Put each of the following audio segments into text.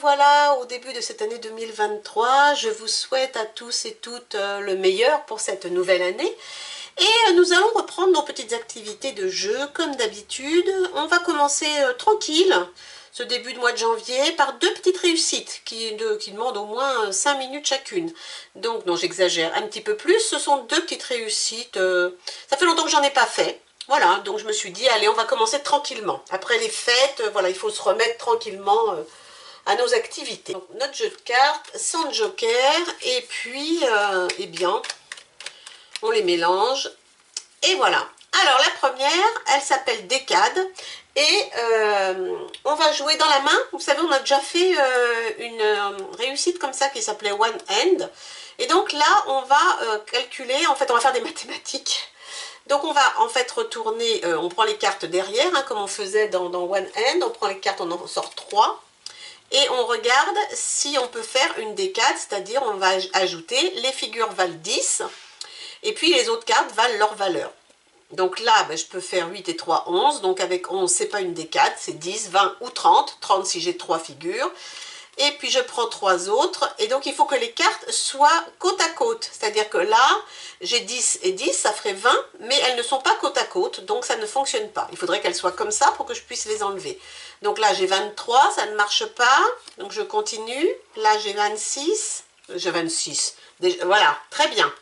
revoilà au début de cette année 2023. Je vous souhaite à tous et toutes le meilleur pour cette nouvelle année. Et nous allons reprendre nos petites activités de jeu comme d'habitude. On va commencer tranquille, ce début de mois de janvier, par deux petites réussites qui demandent au moins 5 minutes chacune. Donc, non, j'exagère un petit peu plus. Ce sont deux petites réussites. Ça fait longtemps que j'en ai pas fait. Voilà, donc je me suis dit, allez, on va commencer tranquillement. Après les fêtes, voilà, il faut se remettre tranquillement à nos activités. Donc, notre jeu de cartes, sans joker, et puis, eh bien, on les mélange, et voilà. Alors, la première, elle s'appelle Décade, et on va jouer dans la main. Vous savez, on a déjà fait une réussite comme ça qui s'appelait One Hand, et donc là, on va calculer, en fait, on va faire des mathématiques. Donc on va en fait retourner, on prend les cartes derrière, hein, comme on faisait dans One Hand, on prend les cartes, on en sort 3, et on regarde si on peut faire une décade, c'est-à-dire on va ajouter, les figures valent 10, et puis les autres cartes valent leur valeur. Donc là, ben, je peux faire 8 et 3, 11, donc avec 11, c'est pas une décade, c'est 10, 20 ou 30, 30 si j'ai 3 figures. Et puis je prends 3 autres, et donc il faut que les cartes soient côte à côte, c'est-à-dire que là, j'ai 10 et 10, ça ferait 20, mais elles ne sont pas côte à côte, donc ça ne fonctionne pas. Il faudrait qu'elles soient comme ça pour que je puisse les enlever. Donc là, j'ai 23, ça ne marche pas, donc je continue. Là, j'ai 26, j'ai 26, déjà, voilà, très bien.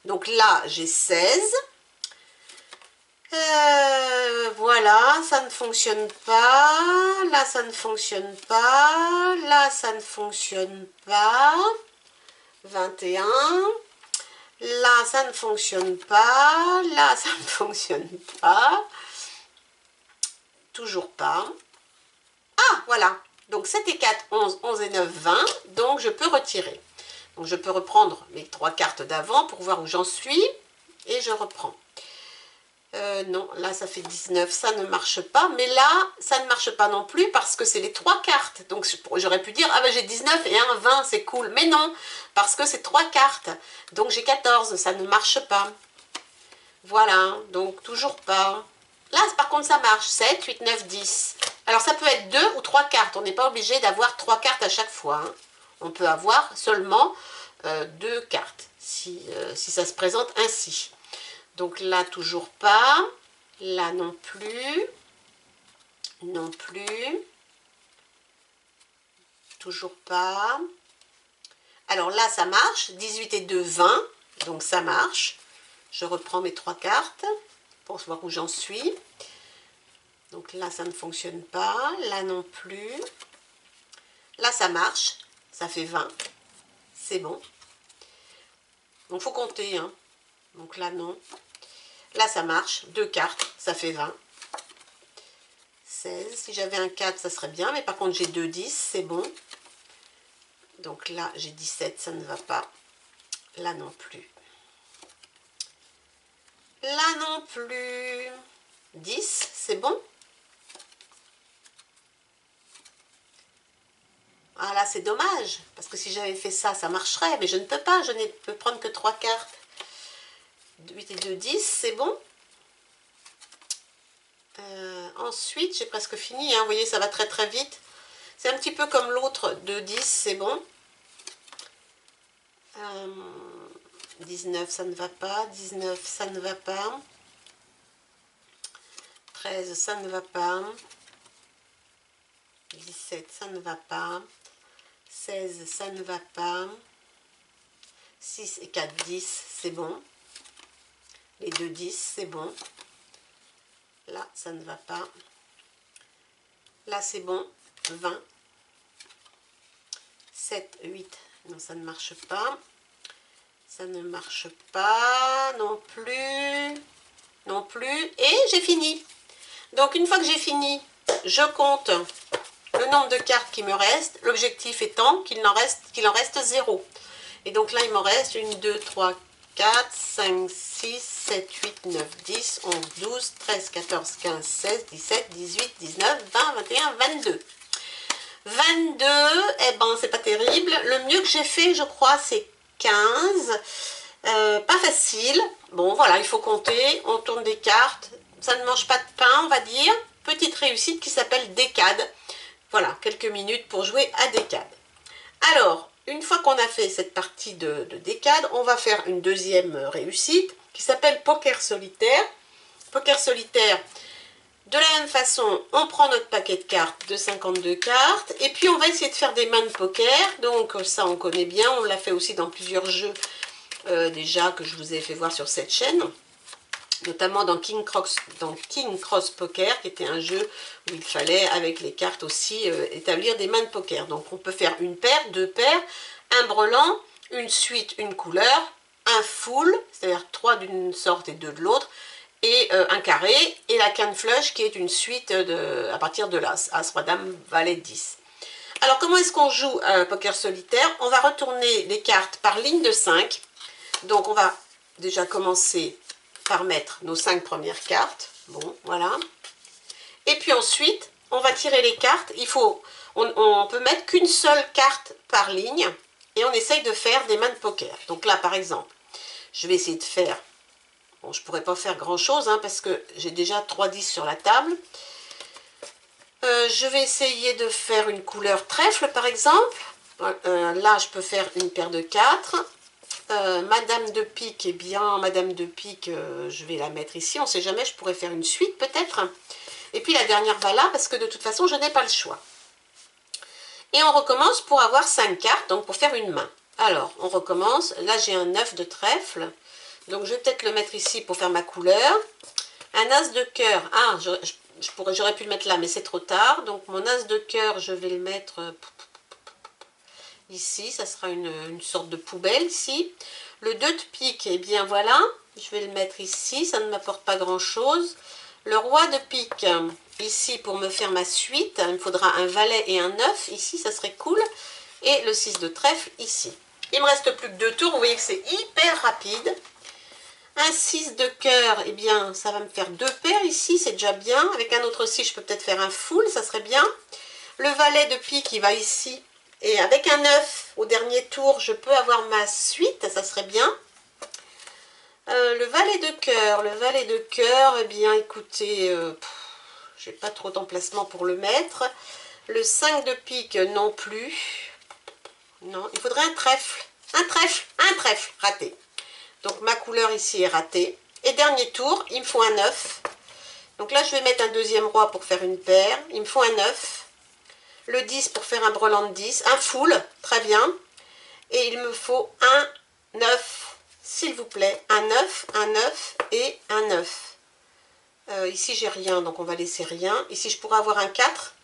Donc là, j'ai 16. Voilà, ça ne fonctionne pas, là ça ne fonctionne pas, là ça ne fonctionne pas, 21, là ça ne fonctionne pas, là ça ne fonctionne pas, toujours pas. Ah, voilà, donc 7 et 4, 11, 11 et 9, 20, donc je peux retirer. Donc je peux reprendre mes 3 cartes d'avant pour voir où j'en suis, et je reprends. Non, là ça fait 19, ça ne marche pas, mais là ça ne marche pas non plus parce que c'est les 3 cartes, donc j'aurais pu dire, ah ben j'ai 19 et un 20, c'est cool, mais non, parce que c'est 3 cartes, donc j'ai 14, ça ne marche pas. Voilà, donc toujours pas. Là par contre ça marche, 7, 8, 9, 10. Alors ça peut être 2 ou 3 cartes, on n'est pas obligé d'avoir 3 cartes à chaque fois, hein. On peut avoir seulement 2 cartes, si ça se présente ainsi. Donc là, toujours pas. Là non plus. Non plus. Toujours pas. Alors là, ça marche. 18 et 2, 20. Donc ça marche. Je reprends mes 3 cartes pour voir où j'en suis. Donc là, ça ne fonctionne pas. Là non plus. Là, ça marche. Ça fait 20. C'est bon. Donc, il faut compter, hein. Donc là, non. Là, ça marche. 2 cartes, ça fait 20. 16. Si j'avais un 4, ça serait bien. Mais par contre, j'ai 2, 10, c'est bon. Donc là, j'ai 17, ça ne va pas. Là non plus. Là non plus. 10, c'est bon. Ah là, c'est dommage. Parce que si j'avais fait ça, ça marcherait. Mais je ne peux pas. Je ne peux prendre que 3 cartes. 8 et 2, 10, c'est bon. Ensuite, j'ai presque fini, hein. Vous voyez, ça va très très vite. C'est un petit peu comme l'autre de 10, c'est bon. 19, ça ne va pas. 19, ça ne va pas. 13, ça ne va pas. 17, ça ne va pas. 16, ça ne va pas. 6 et 4, 10, c'est bon. Les 2, 10, c'est bon. Là, ça ne va pas. Là, c'est bon. 20. 7, 8. Non, ça ne marche pas. Ça ne marche pas non plus. Non plus. Et j'ai fini. Donc, une fois que j'ai fini, je compte le nombre de cartes qui me reste. L'objectif étant qu'il en reste 0. Et donc là, il me reste 1, 2, 3, 4, 5, 6, 7, 8, 9, 10, 11, 12, 13, 14, 15, 16, 17, 18, 19, 20, 21, 22. 22, eh ben, c'est pas terrible. Le mieux que j'ai fait, je crois, c'est 15. Pas facile. Bon, voilà, il faut compter. On tourne des cartes. Ça ne mange pas de pain, on va dire. Petite réussite qui s'appelle Décade. Voilà, quelques minutes pour jouer à décade. Alors, une fois qu'on a fait cette partie de décade, on va faire une deuxième réussite qui s'appelle Poker Solitaire. Poker Solitaire, de la même façon, on prend notre paquet de cartes de 52 cartes et puis on va essayer de faire des mains de poker. Donc ça, on connaît bien, on l'a fait aussi dans plusieurs jeux déjà que je vous ai fait voir sur cette chaîne. Notamment dans King Cross Poker, qui était un jeu où il fallait, avec les cartes aussi, établir des mains de poker. Donc on peut faire une paire, deux paires, un brelan, une suite, une couleur, un full, c'est-à-dire 3 d'une sorte et 2 de l'autre, et un carré, et la canne flush qui est une suite à partir de l'As, As, Roi, Dame, Valet, 10. Alors comment est-ce qu'on joue à Poker Solitaire? On va retourner les cartes par ligne de 5. Donc on va déjà commencer par mettre nos 5 premières cartes. Bon, voilà. Et puis ensuite, on va tirer les cartes. On peut mettre qu'une seule carte par ligne. Et on essaye de faire des mains de poker. Donc là, par exemple, je vais essayer de faire... Bon, je ne pourrais pas faire grand-chose, hein, parce que j'ai déjà 3 10 sur la table. Je vais essayer de faire une couleur trèfle, par exemple. Là, je peux faire une paire de 4. Madame de pique, eh bien, Madame de pique, je vais la mettre ici. On ne sait jamais, je pourrais faire une suite peut-être. Et puis la dernière va là, parce que de toute façon, je n'ai pas le choix. Et on recommence pour avoir 5 cartes, donc pour faire une main. Alors, on recommence. Là, j'ai un 9 de trèfle. Donc, je vais peut-être le mettre ici pour faire ma couleur. Un as de cœur. Ah, j'aurais pu le mettre là, mais c'est trop tard. Donc, mon as de cœur, je vais le mettre... ici, ça sera une sorte de poubelle ici. Le 2 de pique, eh bien voilà, je vais le mettre ici, ça ne m'apporte pas grand chose. Le roi de pique, ici pour me faire ma suite, il me faudra un valet et un 9, ici ça serait cool. Et le 6 de trèfle ici. Il me reste plus que 2 tours, vous voyez que c'est hyper rapide. Un 6 de cœur, eh bien ça va me faire 2 paires ici, c'est déjà bien. Avec un autre 6, je peux peut-être faire un full, ça serait bien. Le valet de pique, il va ici. Et avec un 9 au dernier tour, je peux avoir ma suite, ça serait bien. Le valet de cœur, eh bien écoutez, j'ai pas trop d'emplacement pour le mettre. Le 5 de pique non plus. Non, il faudrait un trèfle. Un trèfle, raté. Donc ma couleur ici est ratée. Et dernier tour, il me faut un 9. Donc là, je vais mettre un deuxième roi pour faire une paire. Il me faut un 9. Le 10 pour faire un brelan de 10, un full, très bien. Et il me faut un 9, s'il vous plaît. Un 9 et un 9. Ici, j'ai rien, donc on va laisser rien. Ici, je pourrais avoir un 4.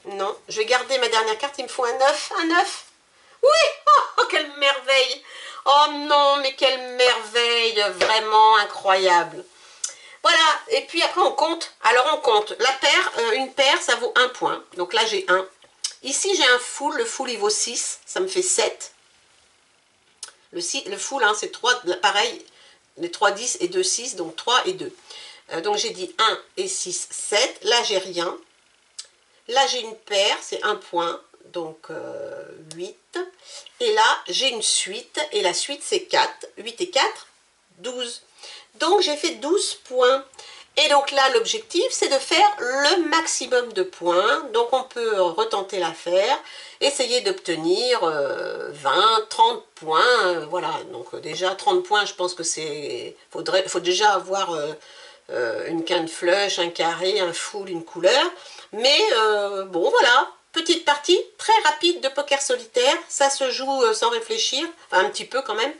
Non, je vais garder ma dernière carte, il me faut un 9. Un 9. Oui, oh, quelle merveille. Oh non, mais quelle merveille, vraiment incroyable. Voilà, et puis après on compte. Alors on compte. La paire, une paire, ça vaut 1 point. Donc là j'ai 1. Ici j'ai un full, le full il vaut 6, ça me fait 7. Le full, hein, c'est 3, pareil, les 3 10 et 2 6, donc 3 et 2. Donc j'ai dit 1 et 6, 7. Là j'ai rien. Là j'ai une paire, c'est 1 point, donc 8. Et là j'ai une suite, et la suite c'est 4. 8 et 4, 12. Donc j'ai fait 12 points. Et donc là l'objectif c'est de faire le maximum de points. Donc on peut retenter l'affaire, essayer d'obtenir 20, 30 points. Voilà, donc déjà 30 points, je pense que faut déjà avoir une quinte flush, un carré, un full, une couleur. Mais bon voilà, petite partie très rapide de poker solitaire. Ça se joue sans réfléchir, enfin un petit peu quand même,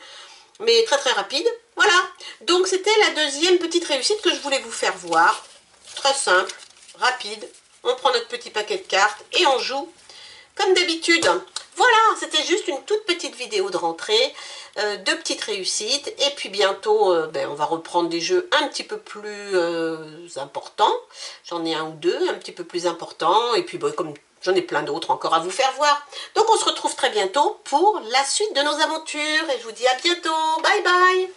mais très très rapide. Voilà, donc c'était la deuxième petite réussite que je voulais vous faire voir. Très simple, rapide. On prend notre petit paquet de cartes et on joue comme d'habitude. Voilà, c'était juste une toute petite vidéo de rentrée, de petites réussites. Et puis bientôt, on va reprendre des jeux un petit peu plus importants. J'en ai un ou deux, un petit peu plus importants. Et puis comme j'en ai plein d'autres encore à vous faire voir. Donc on se retrouve très bientôt pour la suite de nos aventures. Et je vous dis à bientôt. Bye bye.